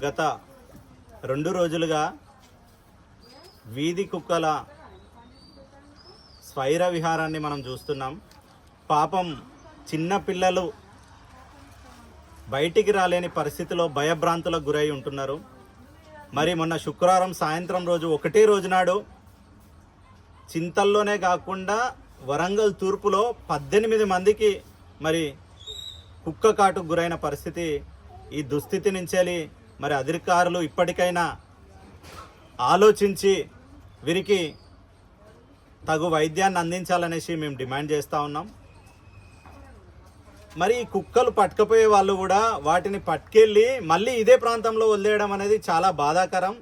గత 2 రోజులుగా వీధి కుక్కల స్వైర విహారాన్ని మనం చూస్తున్నాం. పాపం చిన్న పిల్లలు బయటికి రాలేని పరిస్థితిలో భయభ్రాంతులకు గురై ఉంటున్నారు. మరి మొన్న శుక్రవారం సాయంత్రం రోజు ఒకటే రోజు నాడు చింతల్లోనే కాకుండా వరంగల్ తూర్పులో 18 మందికి మరి కుక్క కాటుకు గురైన పరిస్థితి. ఈ దుస్థితి నుంచి మరి అధికారులు ఇప్పటికైనా ఆలోచించి వీరికి తగు వైద్యాన్ని అందించాలనేసి మేము డిమాండ్ చేస్తూ ఉన్నాం. మరి ఈ కుక్కలు పట్టుకపోయే వాళ్ళు కూడా వాటిని పట్టుకెళ్ళి మళ్ళీ ఇదే ప్రాంతంలో వదిలేయడం అనేది చాలా బాధాకరం.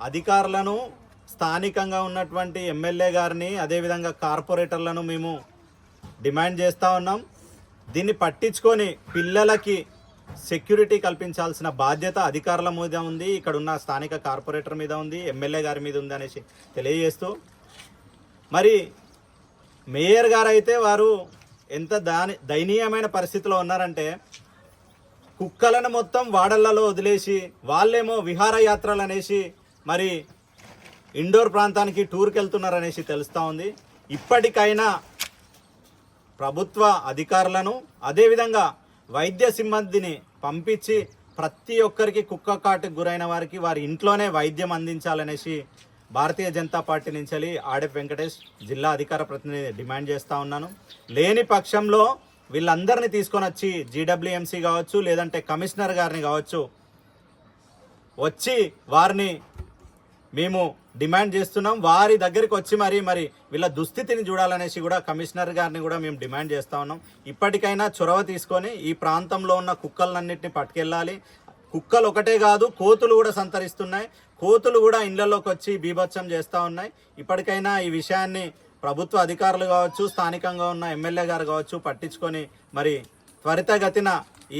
అధికారులను, స్థానికంగా ఉన్నటువంటి ఎమ్మెల్యే గారిని, అదేవిధంగా కార్పొరేటర్లను మేము డిమాండ్ చేస్తూ ఉన్నాం. దీన్ని పట్టించుకొని పిల్లలకి సెక్యూరిటీ కల్పించాల్సిన బాధ్యత అధికారుల మీద ఉంది, ఇక్కడ ఉన్న స్థానిక కార్పొరేటర్ మీద ఉంది, ఎమ్మెల్యే గారి మీద ఉంది అనేసి తెలియజేస్తూ, మరి మేయర్ గారు అయితే వారు ఎంత దయనీయమైన పరిస్థితిలో ఉన్నారంటే కుక్కలను మొత్తం వాడళ్లలో వదిలేసి వాళ్ళేమో విహారయాత్రలు అనేసి మరి ఇండోర్ ప్రాంతానికి టూర్కి వెళ్తున్నారనేసి తెలుస్తూ ఉంది. ఇప్పటికైనా ప్రభుత్వ అధికారులను, అదేవిధంగా వైద్య సిబ్బందిని పంపించి ప్రతి ఒక్కరికి కుక్క కాటుకు గురైన వారికి వారి ఇంట్లోనే వైద్యం అందించాలనేసి భారతీయ జనతా పార్టీ నుంచి ఆడెఫ్ వెంకటేష్ జిల్లా అధికార ప్రతినిధి డిమాండ్ చేస్తూ ఉన్నాను. లేని పక్షంలో వీళ్ళందరినీ తీసుకొని వచ్చి జీడబ్ల్యూఎంసీ కావచ్చు, లేదంటే కమిషనర్ గారిని కావచ్చు వచ్చి వారిని మేము డిమాండ్ చేస్తున్నాం. వారి దగ్గరికి వచ్చి మరి వీళ్ళ దుస్థితిని చూడాలనేసి కూడా కమిషనర్ గారిని కూడా మేము డిమాండ్ చేస్తూ ఉన్నాం. ఇప్పటికైనా చొరవ తీసుకొని ఈ ప్రాంతంలో ఉన్న కుక్కలన్నింటినీ పట్టుకెళ్ళాలి. కుక్కలు ఒకటే కాదు, కోతులు కూడా సంతరిస్తున్నాయి. కోతులు కూడా ఇళ్లలోకి వచ్చి బీభత్సం చేస్తూ ఉన్నాయి. ఇప్పటికైనా ఈ విషయాన్ని ప్రభుత్వ అధికారులు కావచ్చు, స్థానికంగా ఉన్న ఎమ్మెల్యే గారు కావచ్చు పట్టించుకొని మరి త్వరితగతిన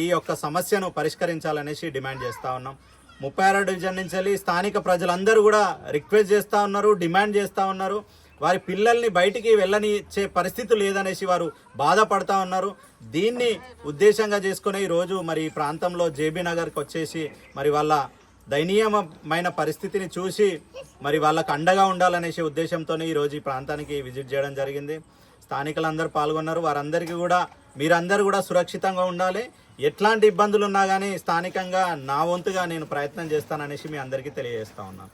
ఈ యొక్క సమస్యను పరిష్కరించాలనేసి డిమాండ్ చేస్తూ ఉన్నాం. 36 డివిజన్ నుంచి స్థానిక ప్రజలందరూ కూడా రిక్వెస్ట్ చేస్తూ ఉన్నారు, డిమాండ్ చేస్తూ ఉన్నారు. వారి పిల్లల్ని బయటికి వెళ్ళనిచ్చే పరిస్థితి లేదనేసి వారు బాధపడతా ఉన్నారు. దీన్ని ఉద్దేశంగా చేసుకునే ఈరోజు మరి ఈ ప్రాంతంలో జేబీ నగర్కి వచ్చేసి మరి వాళ్ళ దయనీయమైన పరిస్థితిని చూసి మరి వాళ్ళకు అండగా ఉండాలనేసి ఉద్దేశంతోనే ఈరోజు ఈ ప్రాంతానికి విజిట్ చేయడం జరిగింది. స్థానికులందరూ పాల్గొన్నారు. వారందరికీ కూడా మీరందరూ కూడా సురక్షితంగా ఉండాలి. ఎట్లాంటి ఇబ్బందులు ఉన్నా కానీ స్థానికంగా నా వంతుగా నేను ప్రయత్నం చేస్తాననేసి మీ అందరికీ తెలియజేస్తా ఉన్నాను.